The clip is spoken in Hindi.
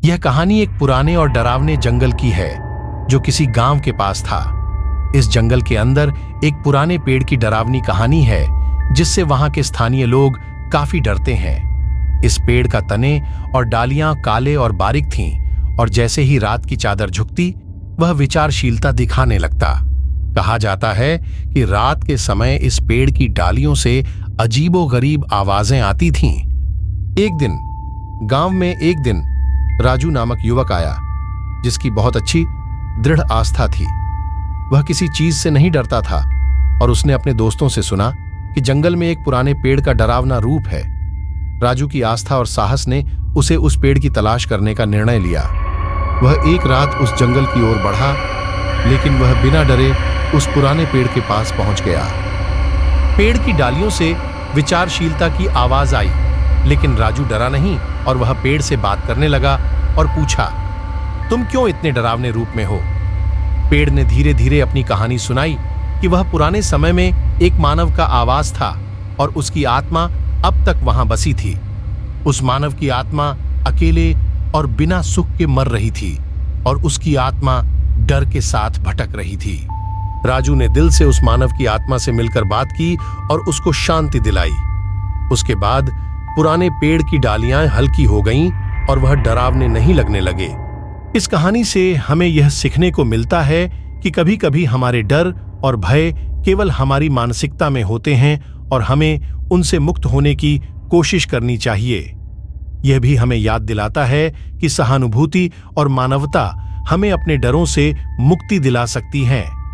यह कहानी एक पुराने और डरावने जंगल की है जो किसी गांव के पास था। इस जंगल के अंदर एक पुराने पेड़ की डरावनी कहानी है जिससे वहां के स्थानीय लोग काफी डरते हैं। इस पेड़ का तने और डालियां काले और बारीक थीं और जैसे ही रात की चादर झुकती वह विचारशीलता दिखाने लगता। कहा जाता है कि रात के समय इस पेड़ की डालियों से अजीबोगरीब आवाजें आती थीं। एक दिन गांव में राजू नामक युवक आया जिसकी बहुत अच्छी दृढ़ आस्था थी। वह किसी चीज से नहीं डरता था और उसने अपने दोस्तों से सुना कि जंगल में एक पुराने पेड़ का डरावना रूप है। राजू की आस्था और साहस ने उसे उस पेड़ की तलाश करने का निर्णय लिया। वह एक रात उस जंगल की ओर बढ़ा, लेकिन वह बिना डरे उस पुराने पेड़ के पास पहुंच गया। पेड़ की डालियों से विचारशीलता की आवाज आई, लेकिन राजू डरा नहीं और वह पेड़ से बात करने लगा और पूछा, तुम क्यों इतने डरावने रूप में हो? पेड़ ने धीरे धीरे अपनी कहानी सुनाई कि वह पुराने समय में एक मानव का आवास था और उसकी आत्मा अब तक वहां बसी थी। उस मानव की आत्मा अकेले और बिना सुख के मर रही थी और उसकी आत्मा डर के साथ भटक रही थी। राजू ने दिल से उस मानव की आत्मा से मिलकर बात की और उसको शांति दिलाई। उसके बाद पुराने पेड़ की डालियां हल्की हो गईं और वह डरावने नहीं लगने लगे। इस कहानी से हमें यह सीखने को मिलता है कि कभी-कभी हमारे डर और भय केवल हमारी मानसिकता में होते हैं और हमें उनसे मुक्त होने की कोशिश करनी चाहिए। यह भी हमें याद दिलाता है कि सहानुभूति और मानवता हमें अपने डरों से मुक्ति दिला सकती हैं।